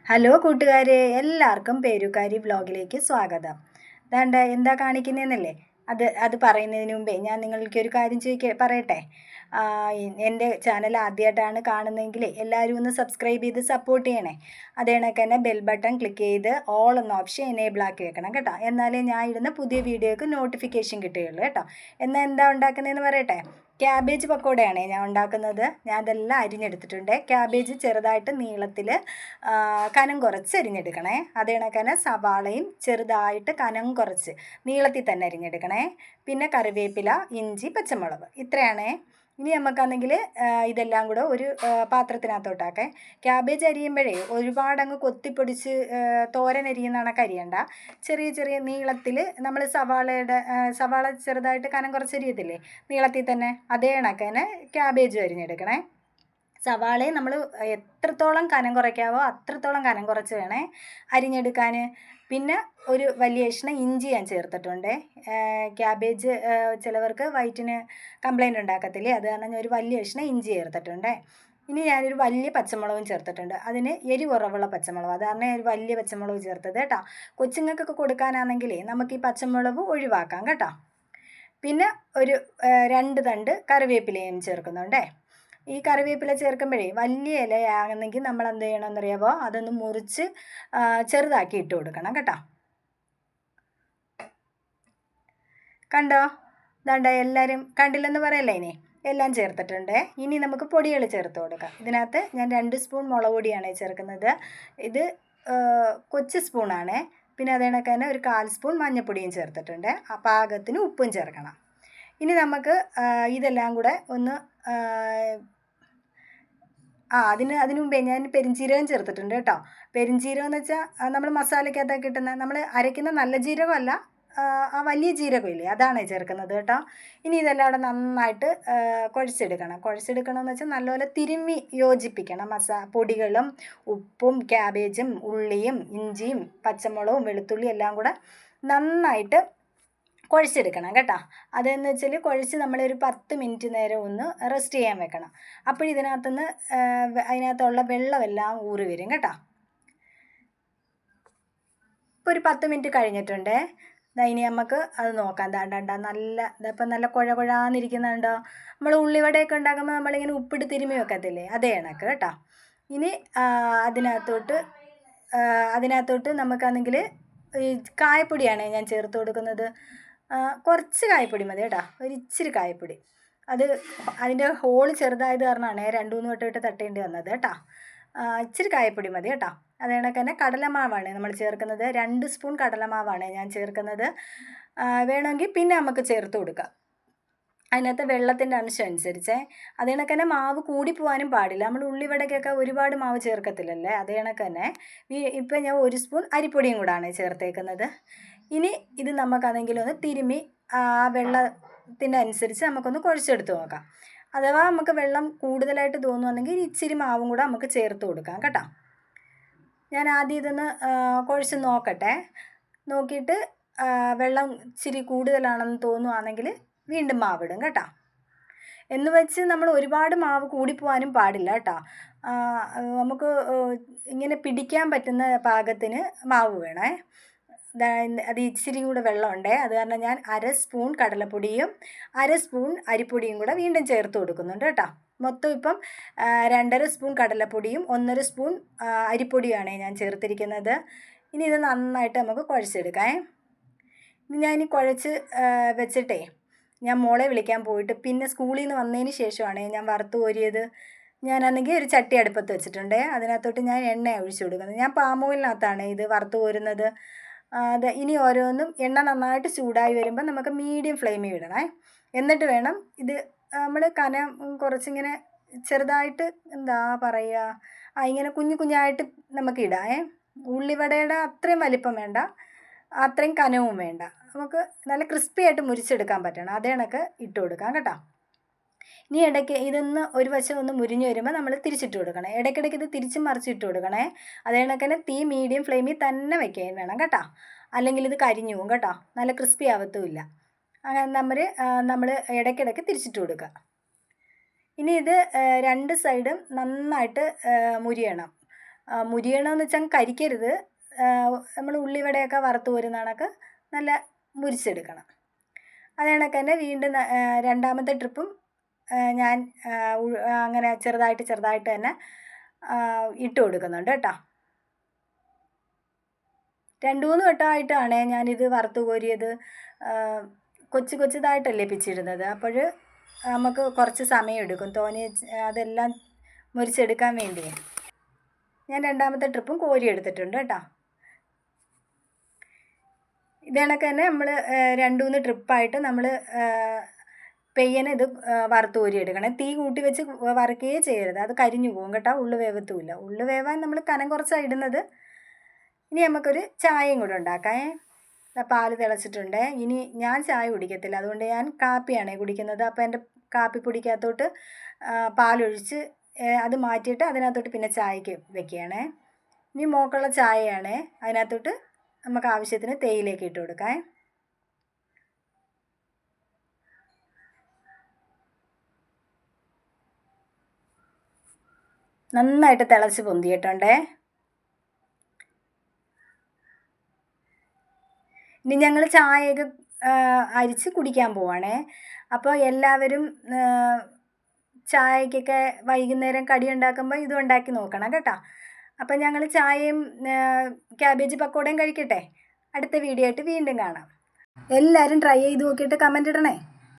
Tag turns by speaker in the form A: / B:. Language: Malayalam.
A: ഹലോ കൂട്ടുകാരെ, എല്ലാവർക്കും പേരുകാരി വ്ലോഗിലേക്ക് സ്വാഗതം. ദാണ്ട എന്താ കാണിക്കുന്നതെന്നല്ലേ, അത് പറയുന്നതിന് മുമ്പേ ഞാൻ നിങ്ങൾക്കൊരു കാര്യം പറയട്ടെ. എൻ്റെ ചാനൽ ആദ്യമായിട്ടാണ് കാണുന്നതെങ്കിൽ എല്ലാവരും ഒന്ന് സബ്സ്ക്രൈബ് ചെയ്ത് സപ്പോർട്ട് ചെയ്യണേ. അതേ കണക്ക് തന്നെ ബെൽ ബട്ടൺ ക്ലിക്ക് ചെയ്ത് ഓൾ എന്ന ഓപ്ഷൻ എനേബിൾ ആക്കി വെക്കണം കേട്ടോ. എന്നാലേ ഞാൻ ഇടുന്ന പുതിയ വീഡിയോക്ക് നോട്ടിഫിക്കേഷൻ കിട്ടുകയുള്ളൂ കേട്ടോ. എന്നാൽ എന്താ ഉണ്ടാക്കുന്നതെന്ന് പറയട്ടെ. ക്യാബേജ് പക്കോടയാണ് ഞാൻ ഉണ്ടാക്കുന്നത്. ഞാൻ അതെല്ലാം അരിഞ്ഞെടുത്തിട്ടുണ്ട്. ക്യാബേജ് ചെറുതായിട്ട് നീളത്തിൽ കനം കുറച്ച് അരിഞ്ഞെടുക്കണേ. അതേ കണക്ക് സവാളയും ചെറുതായിട്ട് കനം കുറച്ച് നീളത്തിൽ തന്നെ അരിഞ്ഞെടുക്കണേ. പിന്നെ കറിവേപ്പില, ഇഞ്ചി, പച്ചമുളക്, ഇത്രയാണേ. ഇനി നമുക്കാണെങ്കിൽ ഇതെല്ലാം കൂടെ ഒരു പാത്രത്തിനകത്തോട്ടാക്കെ. ക്യാബേജ് അരിയുമ്പോഴേ ഒരുപാടങ്ങ് കൊത്തിപ്പൊടിച്ച് തോരൻ അരിയുന്ന കണക്ക് അരിയണ്ട. ചെറിയ ചെറിയ നീളത്തിൽ നമ്മൾ സവാള ചെറുതായിട്ട് കനം കുറച്ച് അരിയത്തില്ലേ, നീളത്തിൽ തന്നെ, അതേ കണക്ക് തന്നെ ക്യാബേജ് അരിഞ്ഞെടുക്കണേ. സവാളയും നമ്മൾ എത്രത്തോളം കനം കുറയ്ക്കാവോ അത്രത്തോളം കനം കുറച്ച് വേണേ അരിഞ്ഞെടുക്കാൻ. പിന്നെ ഒരു വലിയ കഷ്ണം ഇഞ്ചി ഞാൻ ചേർത്തിട്ടുണ്ട്. ക്യാബേജ് ചിലവർക്ക് വയറ്റിന് കംപ്ലൈൻറ്റ് ഉണ്ടാക്കത്തില്ലേ, അത് കാരണം ഞാൻ ഒരു വലിയ കഷ്ണം ഇഞ്ചി ചേർത്തിട്ടുണ്ട്. ഇനി ഞാനൊരു വലിയ പച്ചമുളകും ചേർത്തിട്ടുണ്ട്. അതിന് എരി കുറവുള്ള പച്ചമുളക്, അത് കാരണം ഒരു വലിയ പച്ചമുളക് ചേർത്തത് കേട്ടോ. കൊച്ചുങ്ങൾക്കൊക്കെ കൊടുക്കാനാണെങ്കിലേ നമുക്ക് ഈ പച്ചമുളക് ഒഴിവാക്കാം കേട്ടോ. പിന്നെ ഒരു 2 തണ്ട് കറിവേപ്പിലയും ചേർക്കുന്നുണ്ടേ. ഈ കറിവേപ്പില ചേർക്കുമ്പോഴേ വലിയ ഇലയാകുന്നെങ്കിൽ നമ്മൾ എന്ത് ചെയ്യണമെന്നറിയാമോ, അതൊന്ന് മുറിച്ച് ചെറുതാക്കി ഇട്ട് കൊടുക്കണം കേട്ടോ. കണ്ടോ, ദാണ്ട എല്ലാവരും കണ്ടില്ലെന്ന് പറയല്ലേ. ഇനി എല്ലാം ചേർത്തിട്ടുണ്ട്. ഇനി നമുക്ക് പൊടികൾ ചേർത്ത് കൊടുക്കാം. ഇതിനകത്ത് ഞാൻ 2 സ്പൂൺ മുളക് പൊടിയാണ് ചേർക്കുന്നത്. ഇത് കൊച്ചു സ്പൂണാണ്. പിന്നെ അതേ കണക്ക് തന്നെ ഒരു 1/4 സ്പൂൺ മഞ്ഞൾപ്പൊടിയും ചേർത്തിട്ടുണ്ട്. പാകത്തിന് ഉപ്പും ചേർക്കണം. ഇനി നമുക്ക് ഇതെല്ലാം കൂടെ ഒന്ന് അതിന് മുമ്പേ ഞാൻ പെരിഞ്ജീരകം ചേർത്തിട്ടുണ്ട് കേട്ടോ. പെരിഞ്ജീരകം എന്ന് വെച്ചാൽ നമ്മൾ മസാലയ്ക്കകത്തൊക്കെ കിട്ടുന്ന, നമ്മൾ അരയ്ക്കുന്ന നല്ല ജീരകമല്ല, ആ വലിയ ജീരകമില്ലേ, അതാണ് ചേർക്കുന്നത് കേട്ടോ. ഇനി ഇതെല്ലാം കൂടെ നന്നായിട്ട് കുഴച്ചെടുക്കണമെന്ന് വെച്ചാൽ നല്ലപോലെ തിരുമ്മി യോജിപ്പിക്കണം. പൊടികളും ഉപ്പും ക്യാബേജും ഉള്ളിയും ഇഞ്ചിയും പച്ചമുളകും വെളുത്തുള്ളി എല്ലാം കൂടെ നന്നായിട്ട് കുഴച്ചെടുക്കണം കേട്ടോ. അതെന്ന് വെച്ചാൽ കുഴച്ച് നമ്മളൊരു 10 മിനിറ്റ് നേരം ഒന്ന് റെസ്റ്റ് ചെയ്യാൻ വെക്കണം. അപ്പോൾ ഇതിനകത്തുനിന്ന് അതിനകത്തുള്ള വെള്ളമെല്ലാം ഊറി വരും കേട്ടോ. ഇപ്പോൾ ഒരു 10 മിനിറ്റ് കഴിഞ്ഞിട്ടുണ്ട്. ഇനി നമുക്ക് അത് നോക്കാം. ഇതിപ്പോൾ നല്ല കുഴാന്നിരിക്കുന്നുണ്ടോ. നമ്മൾ ഉള്ളിവടയൊക്കെ ഉണ്ടാക്കുമ്പോൾ നമ്മളിങ്ങനെ ഉപ്പിട്ട് തിരുമ്മി വെക്കത്തില്ലേ, അതേ കണക്ക് കേട്ടോ. ഇനി അതിനകത്തോട്ട് നമുക്കാണെങ്കിൽ ഈ കായപ്പൊടിയാണ് ഞാൻ ചേർത്ത് കൊടുക്കുന്നത്. കുറച്ച് കായപ്പൊടി മതി കേട്ടോ, ഒരു ഇച്ചിരി കായപ്പൊടി. അതിൻ്റെ ഹോള് ചെറുതായത് കാരണമാണ് 2-3 വട്ടമായിട്ട് തട്ടേണ്ടി വന്നത് കേട്ടോ. ഇച്ചിരി കായപ്പൊടി മതി കേട്ടോ. അതേ കണക്ക് തന്നെ കടലമാവാണ് നമ്മൾ ചേർക്കുന്നത്. 2 സ്പൂൺ കടലമാവാണ് ഞാൻ ചേർക്കുന്നത്. വേണമെങ്കിൽ പിന്നെ നമുക്ക് ചേർത്ത് കൊടുക്കാം, അതിനകത്ത് വെള്ളത്തിൻ്റെ അംശം അനുസരിച്ച്. അതേ കണക്ക് തന്നെ മാവ് കൂടിപ്പോവാനും പാടില്ല. നമ്മൾ ഉള്ളിവടയ്ക്കൊക്കെ ഒരുപാട് മാവ് ചേർക്കത്തില്ലല്ലേ, അതേ കണക്ക് തന്നെ ഇപ്പം ഞാൻ 1 സ്പൂൺ അരിപ്പൊടിയും കൂടാണ് ചേർത്തേക്കുന്നത്. ഇനി ഇത് നമുക്കാണെങ്കിലും ഒന്ന് തിരുമ്മി വെള്ളത്തിൻ്റെ അനുസരിച്ച് നമുക്കൊന്ന് കുഴച്ചെടുത്ത് നോക്കാം. അഥവാ നമുക്ക് വെള്ളം കൂടുതലായിട്ട് തോന്നുകയാണെങ്കിൽ ഇച്ചിരി മാവും കൂടെ നമുക്ക് ചേർത്ത് കൊടുക്കാം കേട്ടോ. ഞാൻ ആദ്യം ഇതൊന്ന് കുഴച്ച് നോക്കട്ടെ. നോക്കിയിട്ട് വെള്ളം ഇച്ചിരി കൂടുതലാണെന്ന് തോന്നുകയാണെങ്കിൽ വീണ്ടും മാവിടും കേട്ടോ. എന്ന് വെച്ച് നമ്മൾ ഒരുപാട് മാവ് കൂടിപ്പോവാനും പാടില്ല കേട്ടോ. നമുക്ക് ഇങ്ങനെ പിടിക്കാൻ പറ്റുന്ന പാകത്തിന് മാവ് വേണേ. അത് ഇച്ചിരി കൂടെ വെള്ളമുണ്ട്, അത് കാരണം ഞാൻ 1/2 സ്പൂൺ കടലപ്പൊടിയും 1/2 സ്പൂൺ അരിപ്പൊടിയും കൂടെ വീണ്ടും ചേർത്ത് കൊടുക്കുന്നുണ്ട് കേട്ടോ. മൊത്തം ഇപ്പം 2.5 സ്പൂൺ കടലപ്പൊടിയും 1.5 സ്പൂൺ അരിപ്പൊടിയുമാണ് ഞാൻ ചേർത്തിരിക്കുന്നത്. ഇനി ഇത് നന്നായിട്ട് നമുക്ക് കുഴച്ചെടുക്കാം. ഇനി ഞാൻ കുഴച്ച് വെച്ചിട്ടേ ഞാൻ മോളെ വിളിക്കാൻ പോയിട്ട് പിന്നെ സ്കൂളിൽ നിന്ന് വന്നതിന് ശേഷമാണ് ഞാൻ വറുത്ത് കോരിയത്. ഞാനാണെങ്കിൽ ഒരു ചട്ടി അടുപ്പത്ത് വെച്ചിട്ടുണ്ട്. അതിനകത്തോട്ട് ഞാൻ എണ്ണ ഒഴിച്ചു കൊടുക്കുന്നത്. ഞാൻ പാം ഓയിലിനകത്താണ് ഇത് വറുത്ത് കോരുന്നത്. ഇനി ഓരോന്നും എണ്ണ നന്നായിട്ട് ചൂടായി വരുമ്പോൾ നമുക്ക് മീഡിയം ഫ്ലെയിമിൽ ഇടണേ. എന്നിട്ട് വേണം ഇത് നമ്മൾ കനം കുറച്ചിങ്ങനെ ചെറുതായിട്ട് എന്താ പറയുക, ഇങ്ങനെ കുഞ്ഞായിട്ട് നമുക്ക് ഇടാം. ഉള്ളിവടയുടെ അത്രയും വലിപ്പം വേണ്ട, അത്രയും കനവും വേണ്ട. നമുക്ക് നല്ല ക്രിസ്പി ആയിട്ട് മുരിച്ചെടുക്കാൻ പറ്റണം. അതേ കണക്ക് ഇട്ട് കൊടുക്കാം കേട്ടോ. ഇനി ഇടയ്ക്ക് ഇതൊന്ന് ഒരു വശം ഒന്ന് മുരിഞ്ഞ് വരുമ്പോൾ നമ്മൾ തിരിച്ചിട്ട് കൊടുക്കണം. ഇടയ്ക്കിടയ്ക്ക് ഇത് തിരിച്ചും മറിച്ചിട്ട് കൊടുക്കണേ. അതേ കണക്ക് തന്നെ തീ മീഡിയം ഫ്ലെയിമിൽ തന്നെ വയ്ക്കാൻ വേണം കേട്ടോ, അല്ലെങ്കിൽ ഇത് കരിഞ്ഞു പോകും കേട്ടോ, നല്ല ക്രിസ്പി ആവത്തുമില്ല. അങ്ങനെ നമ്മൾ ഇടയ്ക്കിടയ്ക്ക് തിരിച്ചിട്ട് കൊടുക്കുക. ഇനി ഇത് 2 സൈഡും നന്നായിട്ട് മുരിയണം. മുരിയണമെന്ന് വെച്ചാൽ കരിക്കരുത്. നമ്മൾ ഉള്ളിവടയൊക്കെ വറുത്ത് കോരുന്ന കണക്ക് നല്ല മുരിച്ചെടുക്കണം. അത് കണക്ക് തന്നെ വീണ്ടും രണ്ടാമത്തെ ട്രിപ്പും ഞാൻ അങ്ങനെ ചെറുതായിട്ട് തന്നെ ഇട്ട് കൊടുക്കുന്നുണ്ട് കേട്ടോ. 2-3 വട്ടമായിട്ടാണ് ഞാനിത് വറുത്ത് കോരിയത്. കൊച്ചതായിട്ടല്ലേ പിച്ചിടുന്നത്, അപ്പോൾ നമുക്ക് കുറച്ച് സമയം എടുക്കും തോനെ അതെല്ലാം മുരിച്ചെടുക്കാൻ വേണ്ടി. ഞാൻ രണ്ടാമത്തെ ട്രിപ്പും കോരി എടുത്തിട്ടുണ്ട് കേട്ടോ. ഇത് കണക്ക് തന്നെ നമ്മൾ 2-3 ട്രിപ്പായിട്ട് നമ്മൾ പെയ്യനെ ഇത് വറുത്ത് കോരി എടുക്കണം. തീ കൂട്ടി വെച്ച് വറുക്കുകയേ ചെയ്യരുത്, അത് കരിഞ്ഞു പോകും കേട്ടോ, ഉള്ളു വേവത്തുമില്ല. ഉള്ളു വേവാൻ നമ്മൾ കനം കുറച്ചാണ് ഇടുന്നത്. ഇനി നമുക്കൊരു ചായയും കൂടെ ഉണ്ടാക്കാം. പാല് തിളച്ചിട്ടുണ്ട്. ഇനി ഞാൻ ചായ കുടിക്കത്തില്ല, അതുകൊണ്ട് ഞാൻ കാപ്പിയാണ് കുടിക്കുന്നത്. അപ്പോൾ എൻ്റെ കാപ്പിപ്പൊടിക്കകത്തോട്ട് പാലൊഴിച്ച് അത് മാറ്റിയിട്ട് അതിനകത്തോട്ട് പിന്നെ ചായക്ക് വെക്കുകയാണേ. ഇനി മോക്കുള്ള ചായയാണ്. അതിനകത്തോട്ട് നമുക്ക് ആവശ്യത്തിന് തേയിലേക്ക് ഇട്ട് കൊടുക്കാം. നന്നായിട്ട് തിളച്ച് പൊന്തിയിട്ടുണ്ടേ. ഇനി ഞങ്ങൾ ചായയൊക്കെ അരിച്ച് കുടിക്കാൻ പോവാണേ. അപ്പോൾ എല്ലാവരും ചായക്കൊക്കെ വൈകുന്നേരം കടി ഉണ്ടാക്കുമ്പോൾ ഇതും ഉണ്ടാക്കി നോക്കണം കേട്ടോ. അപ്പം ഞങ്ങൾ ചായയും ക്യാബേജ് പക്കോടയും കഴിക്കട്ടെ. അടുത്ത വീഡിയോ ആയിട്ട് വീണ്ടും കാണാം. എല്ലാവരും ട്രൈ ചെയ്ത് നോക്കിയിട്ട് കമൻ്റ് ഇടണേ.